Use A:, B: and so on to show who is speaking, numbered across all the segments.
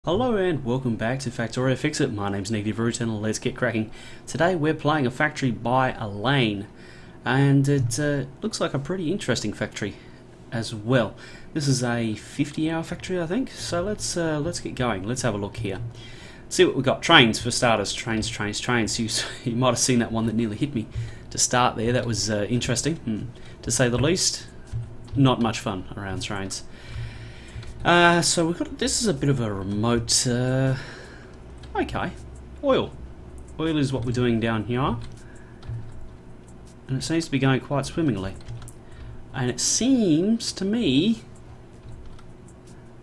A: Hello and welcome back to Factorio Fixit. My name's Negative Root and let's get cracking. Today we're playing a factory by Alain, and it looks like a pretty interesting factory as well. This is a 50-hour factory, I think. So let's get going. Let's have a look here. See what we've got. Trains for starters. Trains. You might have seen that one that nearly hit me to start there. That was interesting, to say the least. Not much fun around trains. So we've got, this is a bit of a remote, okay, oil is what we're doing down here, and it seems to be going quite swimmingly, and it seems to me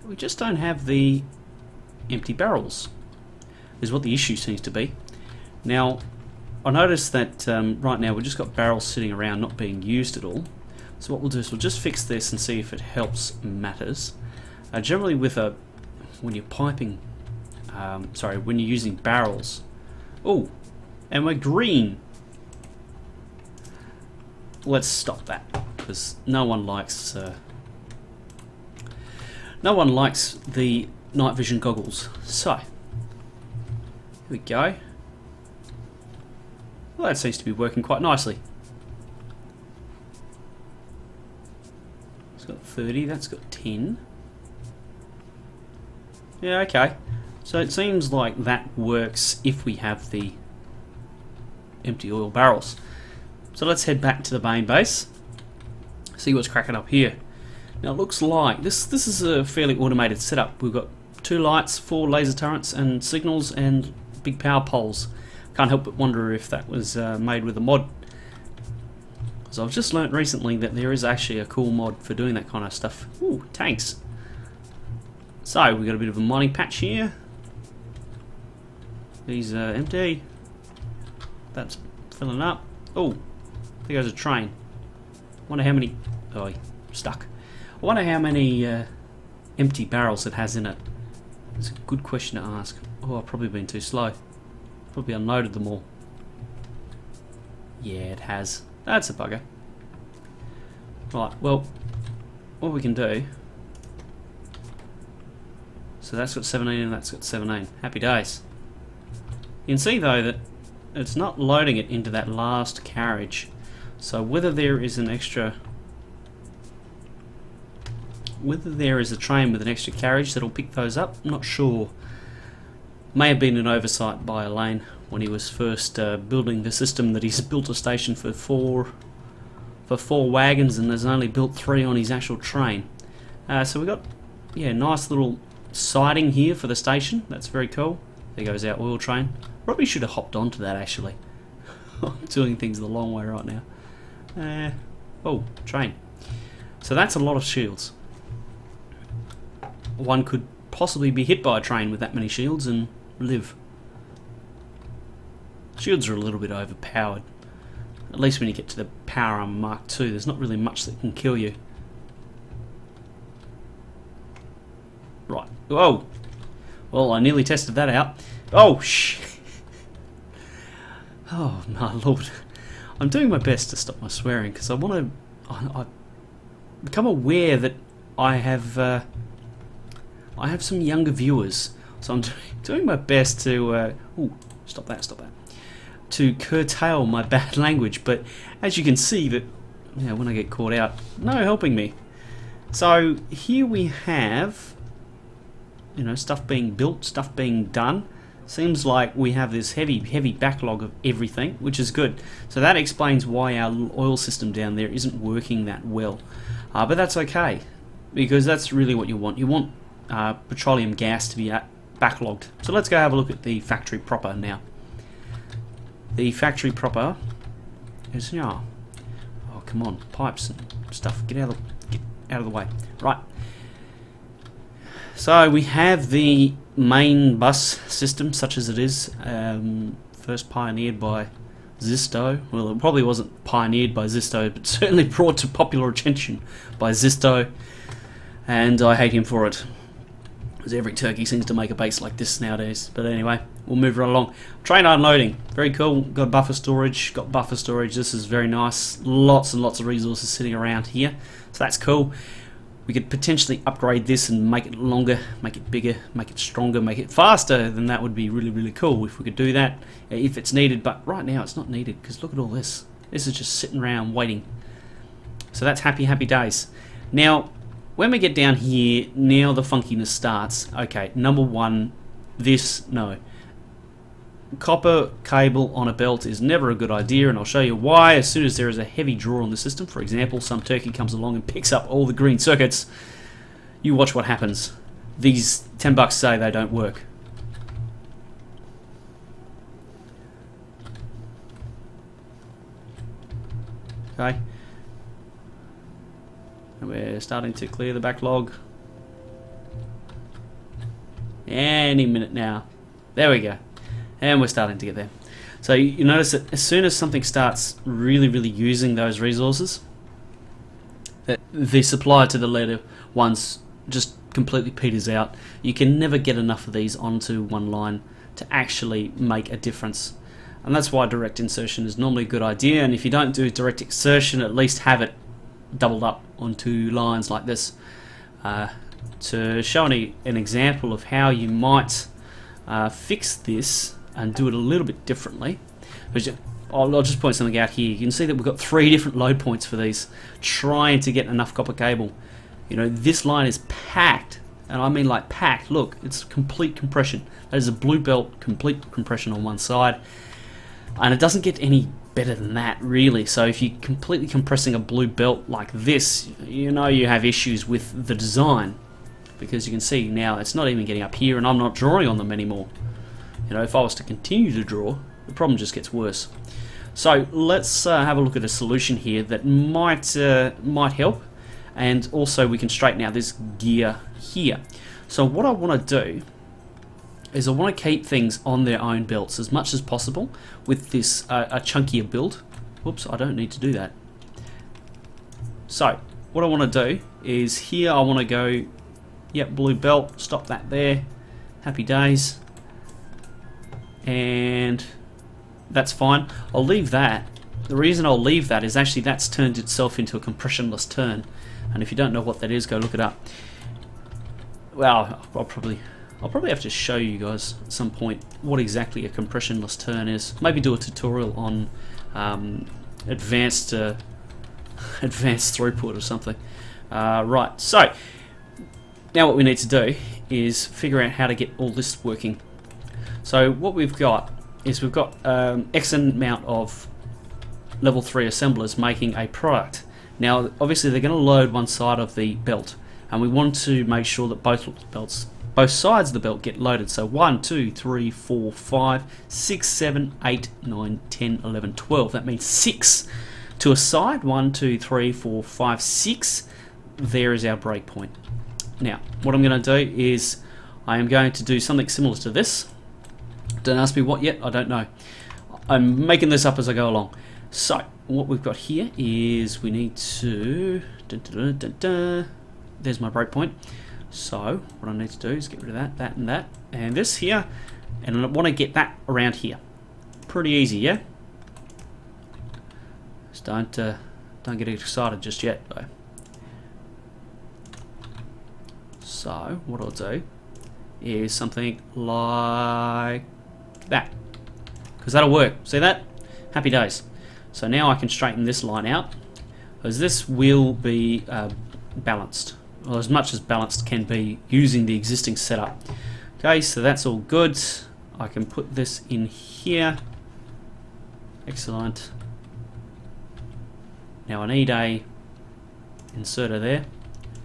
A: we just don't have the empty barrels is what the issue seems to be. Now I noticed that right now we've just got barrels sitting around not being used at all, so what we'll do is we'll just fix this and see if it helps matters. Generally when you're piping, when you're using barrels. Oh, and we're green. Let's stop that, because no one likes the night vision goggles. So, here we go. Well, that seems to be working quite nicely. It's got 30, that's got 10. Yeah, okay. So it seems like that works if we have the empty oil barrels. So let's head back to the main base, see what's cracking up here. Now it looks like this is a fairly automated setup. We've got 2 lights, 4 laser turrets and signals and big power poles. Can't help but wonder if that was made with a mod. So I've just learnt recently that there is actually a cool mod for doing that kind of stuff. Ooh, tanks. So we've got a bit of a mining patch here. These are empty. That's filling up. Oh, there goes a train. Wonder how many. Oh, stuck. I wonder how many empty barrels it has in it. It's a good question to ask. Oh, I've probably been too slow. Probably unloaded them all. Yeah, it has. That's a bugger. Right. Well, what we can do. So that's got 17 and that's got 17. Happy days. You can see though that it's not loading it into that last carriage. So whether there is an extra... whether there is a train with an extra carriage that'll pick those up, I'm not sure. May have been an oversight by Alain when he was first building the system, that he's built a station for four wagons and there's only built 3 on his actual train. So we got, yeah, nice little siding here for the station. That's very cool. There goes our oil train. Probably should have hopped onto that actually. I'm doing things the long way right now. Oh, train. So that's a lot of shields. One could possibly be hit by a train with that many shields and live. Shields are a little bit overpowered. At least when you get to the Power Armor Mark II, there's not really much that can kill you. Right. Whoa. Well, I nearly tested that out. Oh, oh, my lord. I'm doing my best to stop my swearing because I want to... I become aware that I have some younger viewers. So I'm doing my best to... ooh, stop that. To curtail my bad language. But as you can see, that when I get caught out, no helping me. So here we have... stuff being built, stuff being done. Seems like we have this heavy backlog of everything, which is good. So that explains why our oil system down there isn't working that well. But that's okay, because that's really what you want. You want petroleum gas to be backlogged. So let's go have a look at the factory proper now. The factory proper is here. Oh, come on, pipes and stuff. Get out of the way. Right. So we have the main bus system, such as it is, first pioneered by Zisto. Well, it probably wasn't pioneered by Zisto, but certainly brought to popular attention by Zisto, and I hate him for it, because every turkey seems to make a base like this nowadays. But anyway, we'll move right along. Train unloading, very cool. Got buffer storage. This is very nice. Lots and lots of resources sitting around here, so that's cool. We could potentially upgrade this and make it longer, make it bigger, make it stronger, make it faster. Then that would be really, really cool if we could do that, if it's needed. But right now it's not needed, because look at all this. This is just sitting around waiting. So that's happy, happy days. Now, when we get down here, now the funkiness starts. Okay, number one, no. Copper cable on a belt is never a good idea, and I'll show you why. As soon as there is a heavy draw on the system, for example, some turkey comes along and picks up all the green circuits, you watch what happens. These $10 say they don't work. Okay. And we're starting to clear the backlog. Any minute now. There we go. And we're starting to get there. So you notice that as soon as something starts really, really using those resources, the supply to the later ones just completely peters out. You can never get enough of these onto one line to actually make a difference. And that's why direct insertion is normally a good idea. And if you don't do direct insertion, at least have it doubled up onto lines like this. To show an example of how you might fix this and do it a little bit differently, I'll just point something out here. You can see that we've got 3 different load points for these, trying to get enough copper cable. You know, this line is packed, and I mean like packed. Look, it's complete compression. That is a blue belt, complete compression on one side, and it doesn't get any better than that, really. So if you're completely compressing a blue belt like this, you know you have issues with the design, because you can see now it's not even getting up here, and I'm not drawing on them anymore. You know, if I was to continue to draw, the problem just gets worse. So let's have a look at a solution here that might help, and also we can straighten out this gear here. So what I want to do is I want to keep things on their own belts as much as possible with this a chunkier build. Whoops, I don't need to do that. So what I want to do is here I want to go, yep, blue belt, stop that there, happy days, and that's fine. I'll leave that. The reason I'll leave that is actually that's turned itself into a compressionless turn, and if you don't know what that is, go look it up. Well, I'll probably have to show you guys at some point what exactly a compressionless turn is. Maybe do a tutorial on advanced throughput or something. Right, so now what we need to do is figure out how to get all this working. So what we've got is we've got X amount of level 3 assemblers making a product. Now obviously they're going to load one side of the belt, and we want to make sure that both sides of the belt get loaded. So 1, 2, 3, 4, 5, 6, 7, 8, 9, 10, 11, 12. That means 6 to a side. 1, 2, 3, 4, 5, 6. There is our break point. Now what I'm going to do is I am going to do something similar to this. Don't ask me what yet, I don't know. I'm making this up as I go along. So what we've got here is we need to there's my break point. So what I need to do is get rid of that, and this here, and I want to get that around here. Pretty easy, yeah? Just don't get excited just yet though. So what I'll do is something like that, because that'll work. See that? Happy days. So now I can straighten this line out, because this will be balanced, well, as much as balanced can be using the existing setup. Okay, so that's all good. I can put this in here. Excellent. Now I need a inserter there,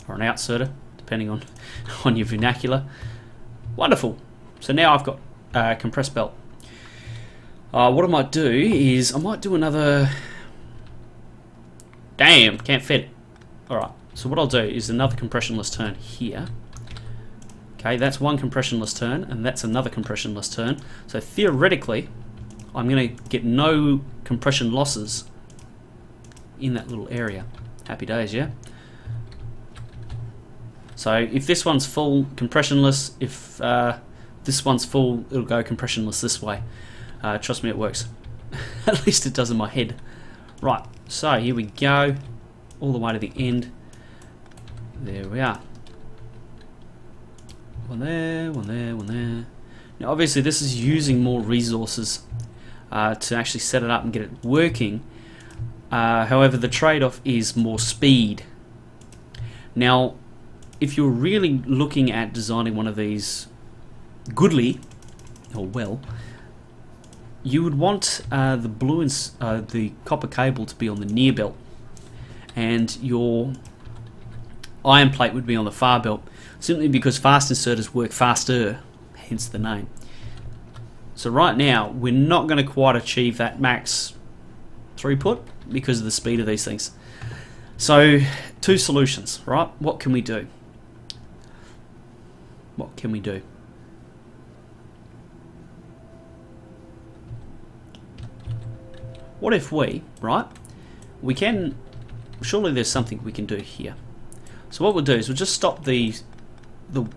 A: or an outserter, depending on your vernacular. Wonderful. So now I've got a compressed belt. What I might do is I might do another. Damn, can't fit it. Alright, so what I'll do is another compressionless turn here. Okay, that's one compressionless turn, and that's another compressionless turn. So theoretically, I'm going to get no compression losses in that little area. Happy days, yeah? So if this one's full, compressionless. If this one's full, it'll go compressionless this way. Trust me, it works. At least it does in my head. Right, so here we go. All the way to the end. There we are. One there, one there, one there. Now obviously this is using more resources to actually set it up and get it working. However, the trade-off is more speed. Now, if you're really looking at designing one of these goodly, or well, you would want the blue and the copper cable to be on the near belt, and your iron plate would be on the far belt, simply because fast inserters work faster, hence the name. So right now, we're not going to quite achieve that max throughput because of the speed of these things. So, two solutions, right? What can we do? What can we do? What if we, right? We can, surely there's something we can do here. So what we'll do is we'll just stop the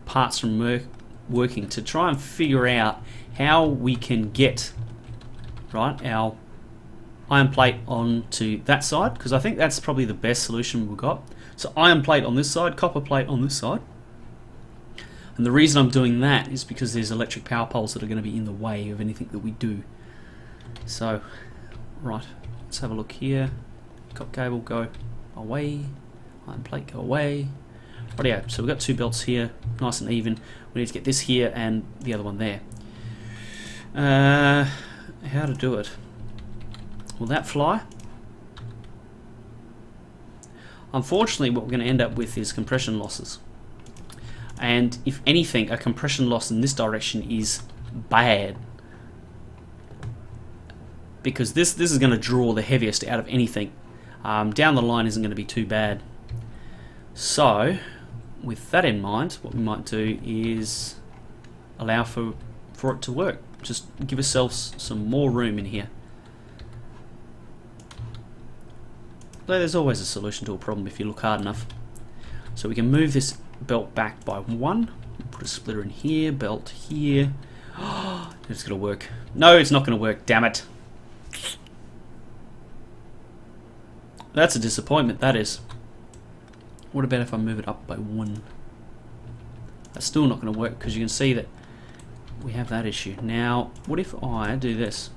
A: parts from working to try and figure out how we can get, right, our iron plate onto that side, because I think that's probably the best solution we've got. So iron plate on this side, copper plate on this side. And the reason I'm doing that is because there's electric power poles that are going to be in the way of anything that we do. So, right, let's have a look here. Copper cable, go away. Iron plate, go away. Rightio, so we've got two belts here, nice and even. We need to get this here and the other one there. How to do it? Will that fly? Unfortunately, what we're going to end up with is compression losses. And if anything, a compression loss in this direction is bad, because this is going to draw the heaviest out of anything. Down the line isn't going to be too bad. So, with that in mind, what we might do is allow for it to work. Just give ourselves some more room in here. Though there's always a solution to a problem if you look hard enough. So we can move this belt back by one. Put a splitter in here, belt here. Oh, it's going to work. No, it's not going to work, damn it. That's a disappointment, that is. What about if I move it up by one? That's still not going to work because you can see that we have that issue. Now, what if I do this?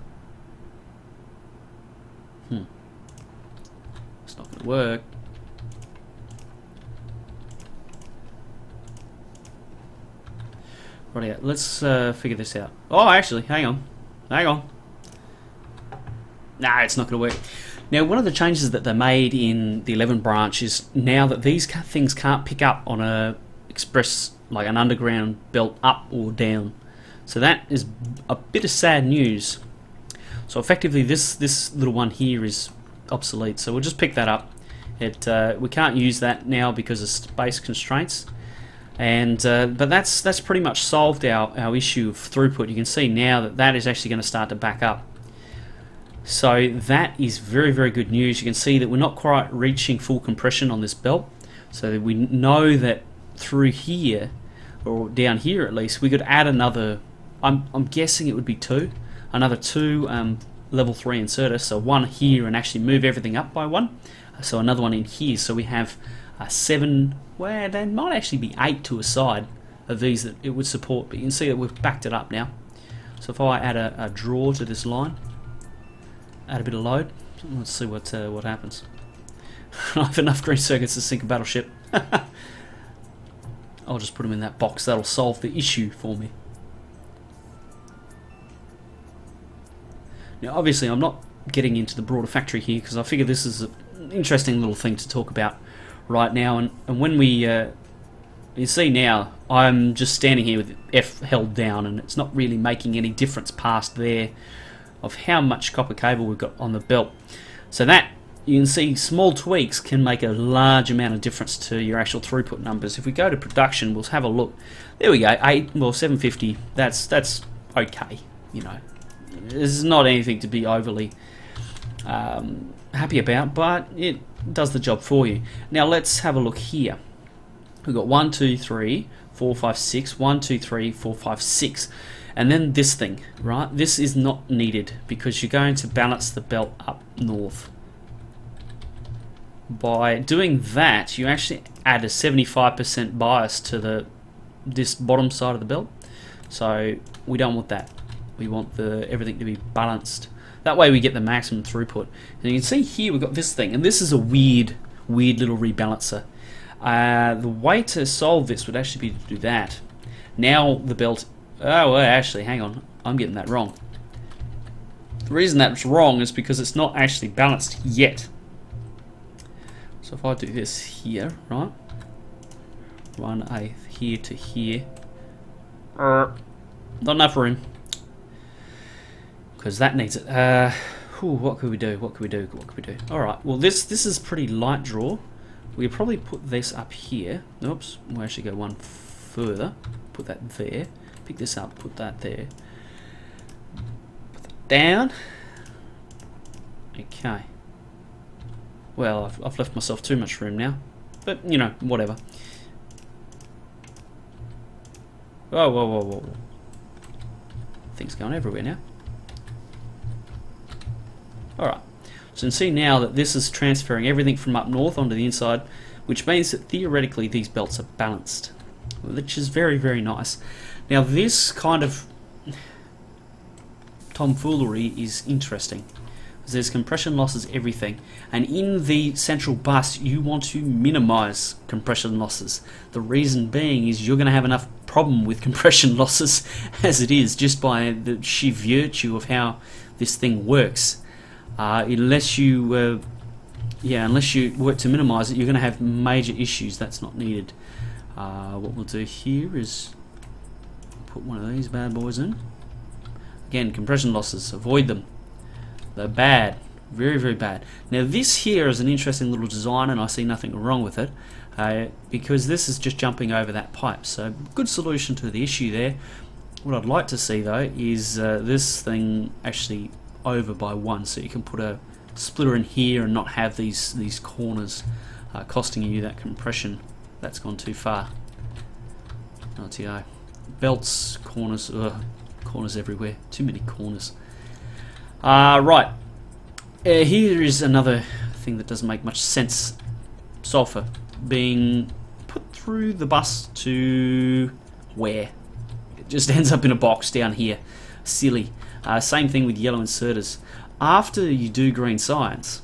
A: It's not going to work. Right, let's figure this out. Oh, actually, hang on. Hang on. Nah, it's not going to work. Now, one of the changes that they made in the 11 branch is now that these things can't pick up on a express, like an underground belt up or down. So that is a bit of sad news. So effectively, this little one here is obsolete. So we'll just pick that up. We can't use that now because of space constraints. And but that's pretty much solved our issue of throughput. You can see now that that is actually going to start to back up. So that is very, very good news. You can see that we're not quite reaching full compression on this belt. So we know that through here, or down here at least, we could add another, I'm guessing it would be another two level 3 inserters. So one here and actually move everything up by one. So another one in here. So we have 7, well, there might actually be 8 to a side of these that it would support. But you can see that we've backed it up now. So if I add a draw to this line, add a bit of load, let's see what happens. I have enough green circuits to sink a battleship. I'll just put them in that box. That'll solve the issue for me. Now, obviously, I'm not getting into the broader factory here because I figure this is an interesting little thing to talk about right now. And when we, you see now, I'm just standing here with F held down, and it's not really making any difference past there of how much copper cable we've got on the belt. So that, you can see small tweaks can make a large amount of difference to your actual throughput numbers. If we go to production, we'll have a look. There we go, 750, that's okay, you know. This is not anything to be overly happy about, but it does the job for you. Now let's have a look here. We've got 1, 2, 3, 4, 5, 6, 1, 2, 3, 4, 5, 6. And then this thing, right? This is not needed because you're going to balance the belt up north. By doing that, you actually add a 75% bias to this bottom side of the belt. So we don't want that. We want everything to be balanced. That way we get the maximum throughput. And you can see here we've got this thing, and this is a weird little rebalancer. The way to solve this would actually be to do that. Now the belt... Oh, well, actually, hang on. I'm getting that wrong. The reason that's wrong is because it's not actually balanced yet. So if I do this here, right? Run a here to here. Not enough room. Because that needs it. What could we do? What could we do? What could we do? Alright, well this is pretty light draw. We'll probably put this up here. Oops, we'll actually go one further. Put that there. Pick this up, put that there. Put that down. Okay. Well, I've left myself too much room now. But, you know, whatever. Whoa, whoa, whoa, whoa. Things going everywhere now. Alright. So you can see now that this is transferring everything from up north onto the inside, which means that theoretically these belts are balanced, which is very, very nice. Now this kind of tomfoolery is interesting. There's compression losses, everything, and in the central bus you want to minimize compression losses. The reason being is you're going to have enough problem with compression losses as it is, just by the sheer virtue of how this thing works. Unless you work to minimize it, you're going to have major issues. That's not needed. What we'll do here is put one of these bad boys in. Again, compression losses, avoid them. They're bad, very, very bad. Now this here is an interesting little design, and I see nothing wrong with it, because this is just jumping over that pipe. So good solution to the issue there. What I'd like to see though is this thing actually over by one, so you can put a splitter in here and not have these corners costing you that compression. That's gone too far. RTO. Belts, corners, corners everywhere. Too many corners. Right. Here is another thing that doesn't make much sense. Sulfur being put through the bus to where? It just ends up in a box down here. Silly. Same thing with yellow inserters. After you do green science,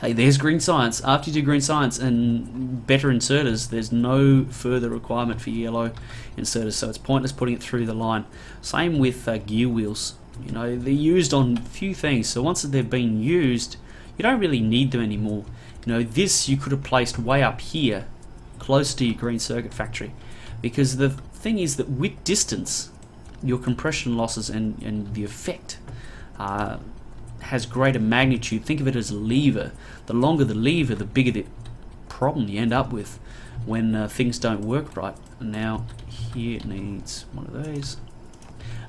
A: hey, there's green science. After you do green science and better inserters, there's no further requirement for yellow inserters, so it's pointless putting it through the line. Same with gear wheels. You know, they're used on few things, so once they've been used, you don't really need them anymore. You know, this you could have placed way up here, close to your green circuit factory, because the thing is that with distance, your compression losses and the effect has greater magnitude. Think of it as a lever. The longer the lever, the bigger the problem you end up with when things don't work right. And now here it needs one of these.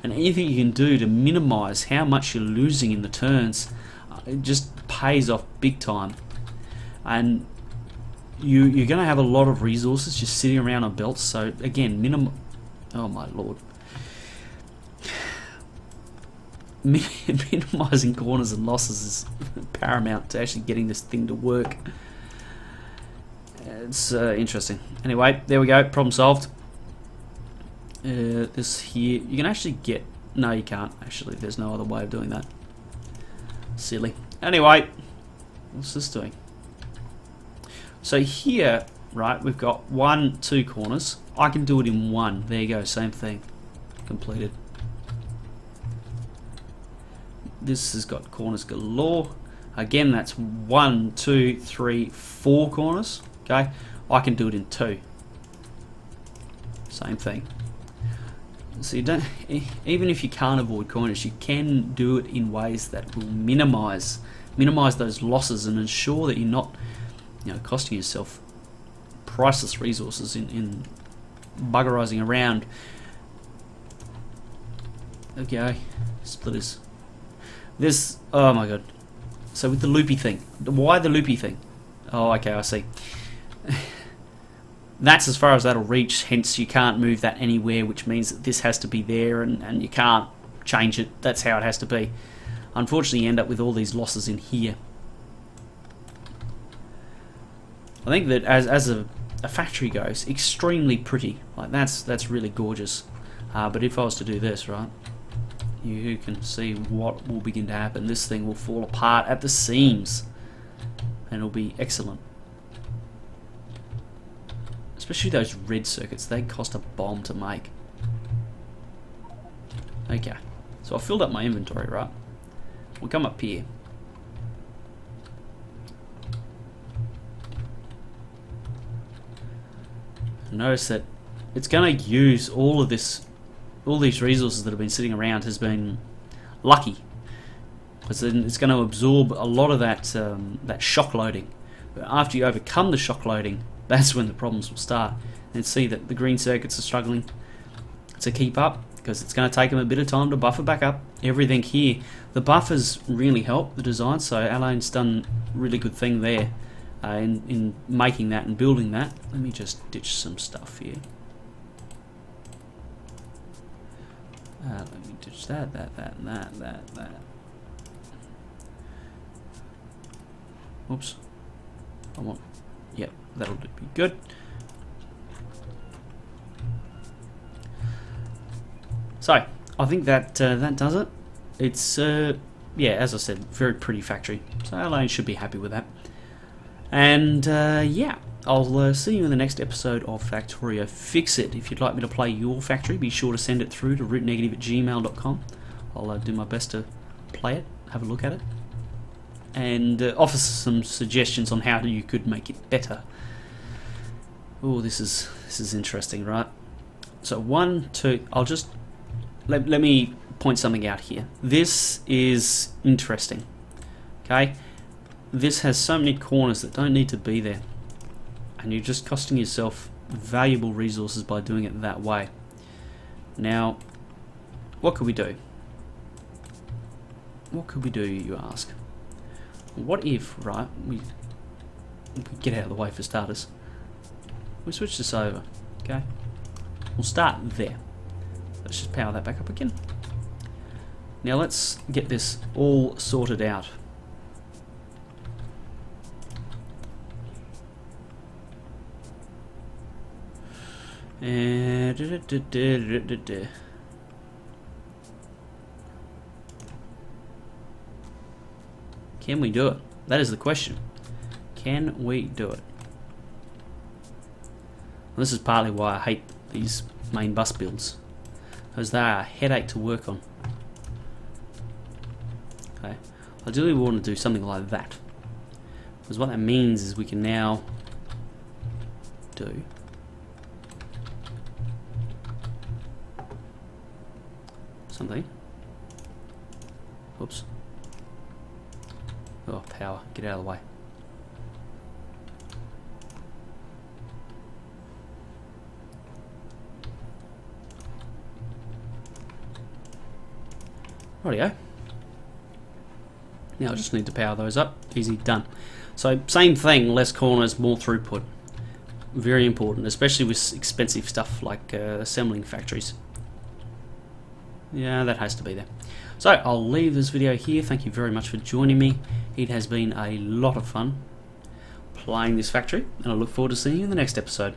A: And anything you can do to minimize how much you're losing in the turns, it just pays off big time. And you're going to have a lot of resources just sitting around on belts. So again, oh my lord. Minimizing corners and losses is paramount to actually getting this thing to work. It's interesting. Anyway, there we go. Problem solved. This here, you can actually get... No, you can't. Actually, there's no other way of doing that. Silly. Anyway, what's this doing? So here, right, we've got 1, 2 corners. I can do it in one. There you go. Same thing. Completed. This has got corners galore. Again, that's 1, 2, 3, 4 corners. Okay, I can do it in 2. Same thing. So you don't, even if you can't avoid corners, you can do it in ways that will minimize those losses and ensure that you're not, you know, costing yourself priceless resources in buggerizing around. Okay, splitters. This, oh my god. So with the loopy thing, why the loopy thing? Oh, okay, I see. That's as far as that'll reach, hence you can't move that anywhere, which means that this has to be there and you can't change it. That's how it has to be. Unfortunately, you end up with all these losses in here. I think that as a a factory goes, extremely pretty. Like that's really gorgeous. But if I was to do this, right, you can see what will begin to happen. This thing will fall apart at the seams, and it'll be excellent. Especially those red circuits, they cost a bomb to make. Okay, so I filled up my inventory, right? We'll come up here. Notice that it's going to use all of this, all these resources that have been sitting around has been lucky, because then it's going to absorb a lot of that that shock loading. But after you overcome the shock loading, that's when the problems will start. And see that the green circuits are struggling to keep up, because it's going to take them a bit of time to buffer back up. Everything here, the buffers really help the design, so Alain's done a really good thing there. In making that and building that. Let me just ditch some stuff here. Let me ditch that, and that. Oops. I want. Yep, that'll be good. So I think that that does it. It's yeah, as I said, very pretty factory. So Alain should be happy with that. And yeah, I'll see you in the next episode of Factorio Fixit. If you'd like me to play your factory, be sure to send it through to rootnegative@gmail.com. I'll do my best to play it, have a look at it, and offer some suggestions on how you could make it better. Oh, this is interesting, right? So 1, 2. I'll just let me point something out here. This is interesting. Okay. This has so many corners that don't need to be there, and you're just costing yourself valuable resources by doing it that way. Now, what could we do? What could we do, you ask? What if, right, we get out of the way for starters. We switch this over, okay? We'll start there. Let's just power that back up again. Now let's get this all sorted out. Can we do it? That is the question. Can we do it? Well, this is partly why I hate these main bus builds, because they are a headache to work on. Okay, ideally we want to do something like that, because what that means is we can now do something. Oops. Oh, power. Get out of the way. Rightio. Now I just need to power those up. Easy, done. So same thing, less corners, more throughput. Very important, especially with expensive stuff like assembling factories. Yeah, that has to be there. So I'll leave this video here. Thank you very much for joining me. It has been a lot of fun playing this factory, and I look forward to seeing you in the next episode.